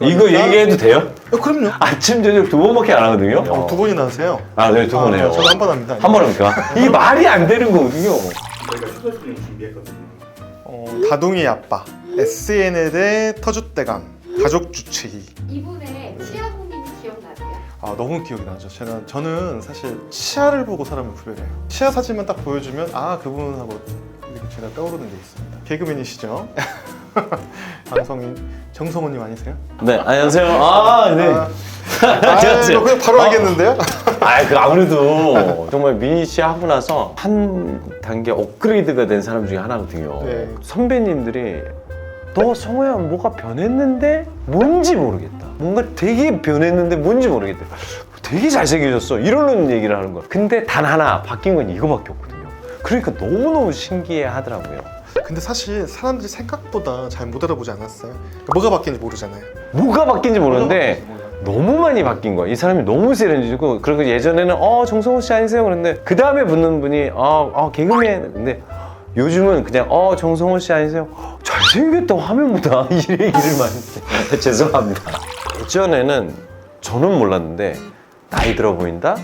이거 얘기해도 돼요? 그럼요. 아침 저녁 2번밖에 안 하거든요. 2번이나 하세요? 아, 네, 2번 해요. 저도 한 번 합니다. 한 번 합니까? 이게 말이 안 되는 거거든요. 저희가 휴대폰을 준비했거든요. 다둥이 아빠, SNL의 터줏대감, 가족 주치의. 이분의 치아 고민이 기억나세요? 너무 기억이 나죠. 저는 사실 치아를 보고 사람을 구별해요. 치아 사진만 딱 보여주면 그분하고 이렇게 제가 떠오르는 게 있습니다. 개그맨이시죠? 방송인 정성호님 아니세요? 네, 안녕하세요. 아, 네. 저 그냥 바로 알겠는데요? 아무래도 정말 미니 씨 하고 나서 한 단계 업그레이드가 된 사람 중에 하나거든요. 네. 선배님들이 너 성호야 뭐가 변했는데 뭔지 모르겠다. 뭔가 되게 변했는데 뭔지 모르겠다. 되게 잘생겨졌어. 이러는 얘기를 하는 거야. 근데 단 하나 바뀐 건 이거밖에 없거든요. 그러니까 너무너무 신기해 하더라고요. 근데 사실 사람들이 생각보다 잘 못 알아보지 않았어요. 그러니까 뭐가 바뀌는지 모르잖아요. 뭐가 바뀐지 모르는데 너무 많이 바뀐 거야. 이 사람이 너무 세련지고, 그리고 예전에는 정성호 씨 아니세요? 그런데 그 다음에 붙는 분이 개그맨. 근데 요즘은 그냥 정성호 씨 아니세요? 잘생겼다 화면보다 이 얘기를 많이 해. 죄송합니다. 예전에는 저는 몰랐는데 나이 들어 보인다?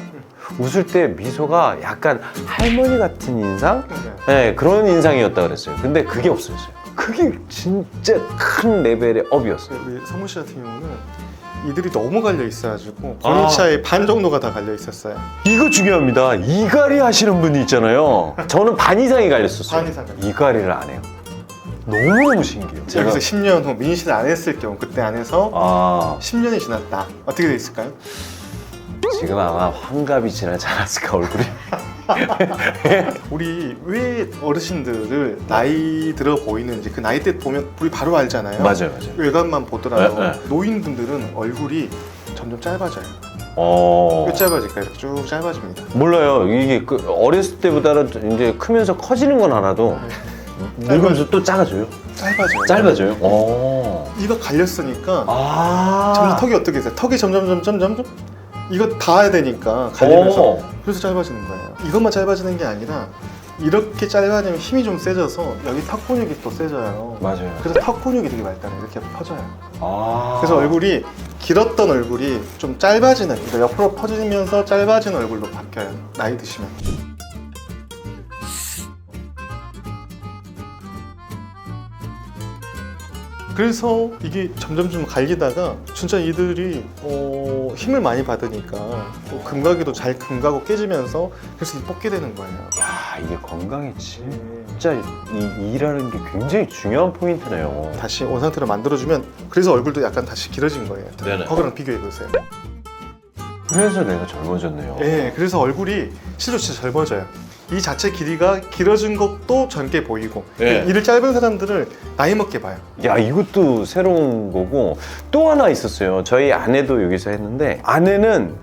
웃을 때 미소가 약간 할머니 같은 인상? 네, 그런 인상이었다 그랬어요. 근데 그게 없어졌어요. 그게 진짜 큰 레벨의 업이었어요. 우리 성우 씨 같은 경우는 이들이 너무 갈려 있어가지고 본인 치아의 반 정도가 다 갈려 있었어요. 이거 중요합니다. 이갈이 하시는 분이 있잖아요. 저는 반 이상이 갈렸었어요. 반 이상 갈렸어요. 이갈이를 안 해요. 너무너무 신기해요. 여기서 10년 후 민희 씨를 안 했을 경우, 그때 안 해서 10년이 지났다. 어떻게 돼 있을까요? 지금 아마 환갑이 지나지 않았을까 얼굴이. 우리 왜 어르신들을 나이 들어 보이는지 그 나이 때 보면 우리 바로 알잖아요. 맞아요. 외관만 보더라도 네. 노인분들은 얼굴이 점점 짧아져요. 어. 꽤 짧아질까요? 이렇게 쭉 짧아집니다. 몰라요. 이게 어렸을 때보다는 이제 크면서 커지는 건 알아도 늙으면서 또 작아져요. 짧아져요. 짧아져요. 이거 갈렸으니까 아. 점점 턱이 어떻게 돼요? 턱이 점점 이거 닿아야 되니까 갈리면서 그래서 짧아지는 거예요. 이것만 짧아지는 게 아니라 이렇게 짧아지면 힘이 좀 세져서 여기 턱 근육이 또 세져요. 맞아요. 그래서 턱 근육이 되게 발달해요. 이렇게 퍼져요. 아. 그래서 얼굴이 길었던 얼굴이 좀 짧아지는, 그러니까 옆으로 퍼지면서 짧아지는 얼굴로 바뀌어요. 나이 드시면. 그래서 이게 점점 좀 갈리다가 진짜 이들이 힘을 많이 받으니까 또 금가기도 잘 금가고 깨지면서 그래서 뽑게 되는 거예요. 야, 이게 건강에 진짜 이 일하는 게 굉장히 중요한 포인트네요. 다시 원상태로 만들어주면 그래서 얼굴도 약간 다시 길어진 거예요. 네네. 거기랑 비교해 보세요. 그래서 내가 젊어졌네요. 네, 그래서 얼굴이 실제로 진짜 젊어져요. 이 자체 길이가 길어진 것도 젊게 보이고 네. 이를 짧은 사람들을 나이 먹게 봐요. 야, 이것도 새로운 거고 또 하나 있었어요. 저희 아내도 여기서 했는데 아내는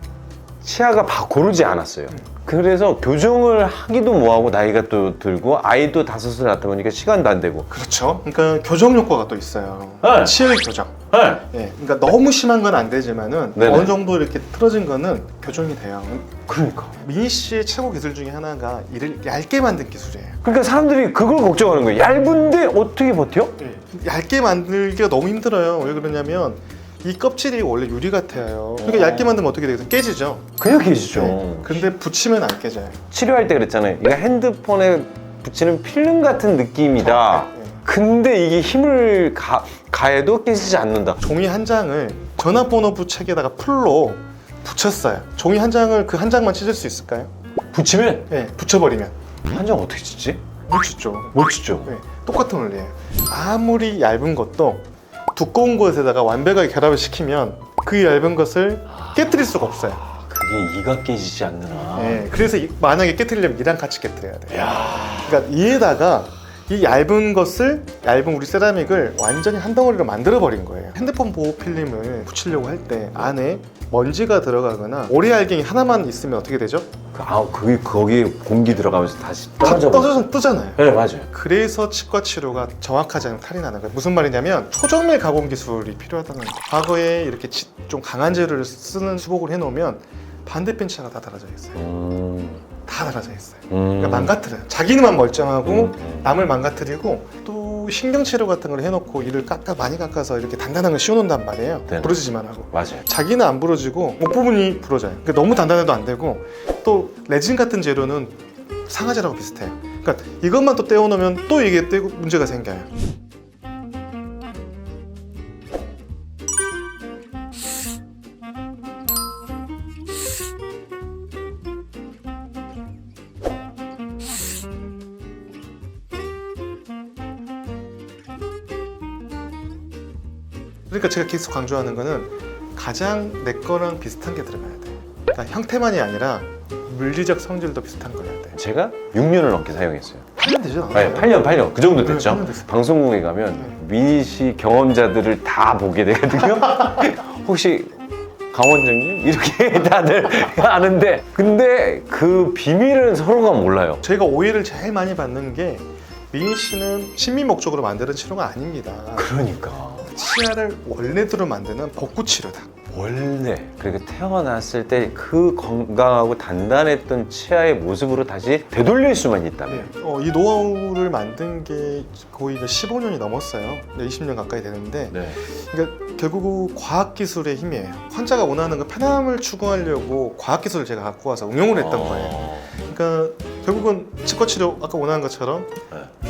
치아가 고르지 않았어요. 그래서 교정을 하기도 뭐하고 나이가 또 들고 아이도 5살 낳다 보니까 시간도 안 되고. 그렇죠. 그러니까 교정 효과가 또 있어요. 네. 치의 교정. 네. 예, 그러니까 너무 심한 건 안 되지만은 네네. 어느 정도 이렇게 틀어진 거는 교정이 돼요. 그러니까. 미니 씨의 최고 기술 중에 하나가 이를 얇게 만든 기술이에요. 그러니까 사람들이 그걸 걱정하는 거예요. 얇은데 어떻게 버텨? 얇게 만들기가 너무 힘들어요. 왜 그러냐면 이 껍질이 원래 유리 같아요. 그러니까 얇게 만들면 어떻게 되겠어요? 깨지죠. 그냥 계시죠. 네. 근데 붙이면 안 깨져요. 치료할 때 그랬잖아요. 이거 핸드폰에 붙이는 필름 같은 느낌이다. 네. 근데 이게 힘을 가해도 깨지지 않는다. 종이 한 장을 전화번호부 책에다가 풀로 붙였어요. 종이 한 장을 그 한 장만 찢을 수 있을까요? 붙이면 네, 붙여버리면 한 장 어떻게 찢지? 못 찢죠. 못 찢죠. 네, 똑같은 원리예요. 아무리 얇은 것도 두꺼운 것에다가 완벽하게 결합을 시키면 그 얇은 것을 깨뜨릴 수가 없어요. 그게 이가 깨지지 않느나. 네, 그래서 만약에 깨뜨리려면 이랑 같이 깨뜨려야 돼요. 그러니까 이에다가 이 얇은 우리 세라믹을 완전히 한 덩어리로 만들어 버린 거예요. 핸드폰 보호 필름을 붙이려고 할 때 안에 먼지가 들어가거나 오래 알갱이 하나만 있으면 어떻게 되죠? 그게 거기에 공기 들어가면서 다시 떨어져. 떠져서 뜨잖아요. 네, 맞아요. 그래서 치과 치료가 정확하지 않으면 탈이 나는 거예요. 무슨 말이냐면 초정밀 가공 기술이 필요하다는 거예요. 과거에 이렇게 좀 강한 재료를 쓰는 수복을 해놓으면 반대편 치아가 다 달아져 있어요. 다 달아져 있어요. 그러니까 망가뜨려요. 자기는 멀쩡하고 남을 망가뜨리고 또 또 신경치료 같은 걸 해놓고 이를 많이 깎아서 이렇게 단단한 걸 씌워놓는단 말이에요. 네. 부러지지만 하고. 맞아요. 자기는 안 부러지고 목 부분이 부러져요. 그러니까 너무 단단해도 안 되고 또 레진 같은 재료는 상하제라고 비슷해요. 그러니까 이것만 또 떼어놓으면 또 이게 떼고 문제가 생겨요. 그러니까 제가 계속 강조하는 거는 가장 내 거랑 비슷한 게 들어가야 돼. 그러니까 형태만이 아니라 물리적 성질도 비슷한 거여야 돼. 제가 6년을 넘게 사용했어요. 8년 되죠? 네, 8년 그 정도 네, 됐죠. 8년 됐어요. 방송국에 가면 미니 씨 경험자들을 다 보게 되거든요. 혹시 강원장님 이렇게 다들 아는데 근데 그 비밀은 서로가 몰라요. 저희가 오해를 제일 많이 받는 게 미인 씨는 심미 목적으로 만드는 치료가 아닙니다. 그러니까 치아를 원래대로 만드는 복구 치료다. 원래 그리고 태어났을 때 그 건강하고 단단했던 치아의 모습으로 다시 되돌릴 수만 있다면 이 노하우를 만든 게 거의 이제 15년이 넘었어요. 20년 가까이 되는데 네. 그러니까 결국 과학기술의 힘이에요. 환자가 원하는 그 편함을 추구하려고 과학기술을 제가 갖고 와서 응용을 했던 거예요. 그러니까 결국은 치과치료 아까 원하는 것처럼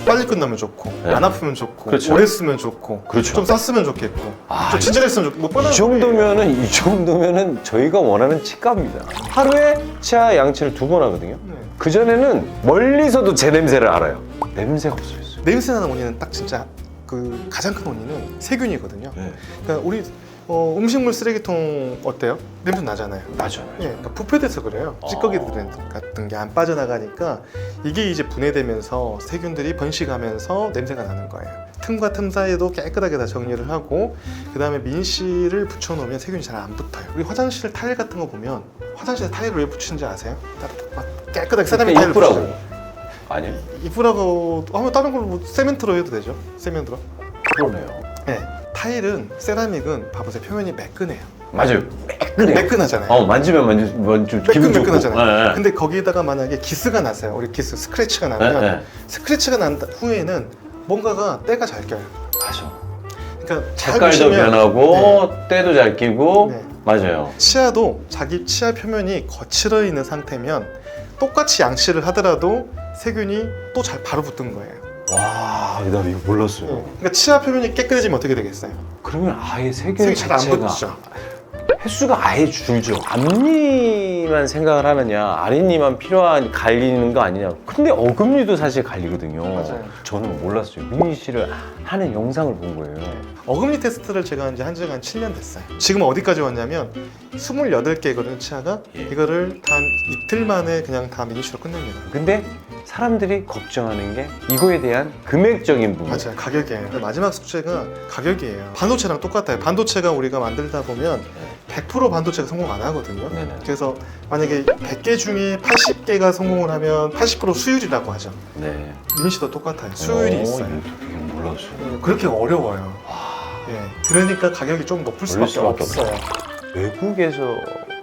빨리 끝나면 좋고 네. 안 아프면 좋고 그렇죠. 오래 쓰면 좋고 그렇죠. 좀 쌌으면 좋겠고 아, 좀 친절했으면 좋겠고 뭐 뻔한 이 정도면은 저희가 원하는 치과입니다. 하루에 치아 양치를 2번 하거든요. 네. 그 전에는 멀리서도 제 냄새를 알아요. 냄새가 없어졌어요. 냄새 나는 원인은 딱 진짜 그 가장 큰 원인은 세균이거든요. 네. 그러니까 우리 음식물 쓰레기통 어때요? 냄새 나잖아요. 맞아요. 예, 그러니까 부패돼서 그래요. 찌꺼기들 같은 게 안 빠져나가니까 이게 이제 분해되면서 세균들이 번식하면서 냄새가 나는 거예요. 틈과 틈 사이에도 깨끗하게 다 정리를 하고 그 다음에 민실을 붙여놓으면 세균이 잘 안 붙어요. 우리 화장실 타일 같은 거 보면 화장실에 타일을 왜 붙이는지 아세요? 막 깨끗하게 세라믹 타일을 이쁘라고. 붙여요. 아니요? 이쁘라고 하면 다른 걸로 뭐 세멘트로 해도 되죠. 세멘트로. 그러네요. 네. 타일은 세라믹은 봐보세요. 표면이 매끈해요. 맞아요. 매끈하잖아요. 만지면 좀 기분 좋고. 매끈매끈하잖아요. 네. 근데 거기에다가 만약에 기스가 났어요. 우리 기스, 스크래치가 나면 네. 스크래치가 난 후에는 뭔가가 때가 잘 껴요. 맞아. 그러니까 잘 색깔도 보시면 변하고 때도 잘 끼고 네. 맞아요. 치아도 자기 치아 표면이 거칠어 있는 상태면 똑같이 양치를 하더라도 세균이 또 잘 바로 붙는 거예요. 와, 나 이거 몰랐어요. 그러니까 치아 표면이 깨끗해지면 어떻게 되겠어요? 그러면 아예 세균 세균이 잘 안 자체가 붙죠. 횟수가 아예 줄죠. 앞니만 생각을 하느냐, 아랫니만 필요한 갈리는 거 아니냐. 근데 어금니도 사실 갈리거든요. 맞아요. 저는 몰랐어요. 미니 씨를 하는 영상을 본 거예요. 어금니 테스트를 제가 한 지가 한 7년 됐어요. 지금 어디까지 왔냐면 28개거든요, 치아가. 예. 이거를 단 이틀 만에 그냥 다 미니슈로 끝냅니다. 근데 사람들이 걱정하는 게 이거에 대한 금액적인 부분. 맞아요. 가격이에요. 마지막 숙제가 가격이에요. 반도체랑 똑같아요. 반도체가 우리가 만들다 보면 100% 반도체가 성공 안 하거든요. 네네. 그래서 만약에 100개 중에 80개가 성공을 하면 80% 수율이라고 하죠. 네. 미니시도 똑같아요. 수율이 있어요. 이거 몰랐어요. 그렇게 어려워요. 예. 그러니까 가격이 좀 높을 수밖에 없어요. 외국에서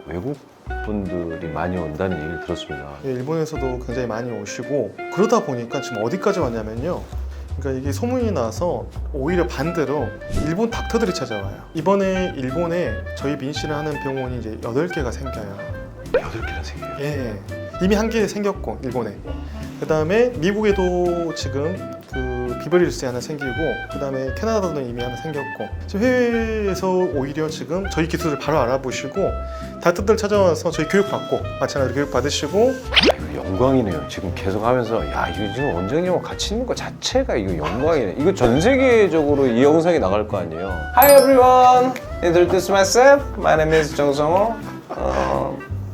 외국 분들이 많이 온다는 얘기를 들었습니다. 예, 일본에서도 굉장히 많이 오시고 그러다 보니까 지금 어디까지 왔냐면요. 그러니까 이게 소문이 나서 오히려 반대로 일본 닥터들이 찾아와요. 이번에 일본에 저희 민씨를 하는 병원이 이제 8개가 생겨요. 8개나 생겨요. 예. 이미 한 개 생겼고 일본에. 그다음에 미국에도 지금 그 비버리힐스에 하나 생기고 그다음에 캐나다도 이미 하나 생겼고 지금 해외에서 오히려 지금 저희 기술을 바로 알아보시고 닥터들 찾아와서 저희 교육받고 마찬가지로 교육받으시고 이거 영광이네요. 지금 계속 하면서 야 이거 지금 원장님하고 같이 있는 거 자체가 이거 영광이네. 이거 전 세계적으로 이 영상이 나갈 거 아니에요. Hi everyone, introduce myself. My name is 정성호.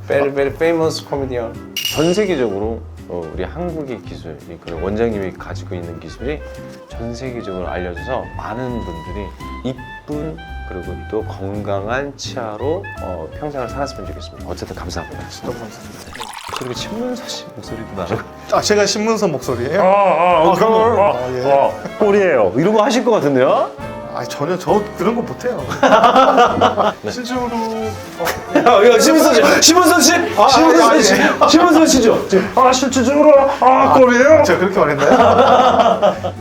Very famous comedian. 전 세계적으로 우리 한국의 기술, 그리고 원장님이 가지고 있는 기술이 전 세계적으로 알려져서 많은 분들이 이쁜 그리고 또 건강한 치아로 평생을 살았으면 좋겠습니다. 어쨌든 감사합니다. 너무 감사합니다. 그리고 신문서 씨 목소리도 나고. 아 제가 신문선 목소리예요? 예. 꼴이에요. 이런 거 하실 것 같은데요? 아 전혀 저 그런 거 못해요. 실제로 야, 신문선 씨, 신문선 씨, 신문선 씨, 신문선 씨죠. 실질적으로 꼴이에요. 제가 그렇게 말했나요?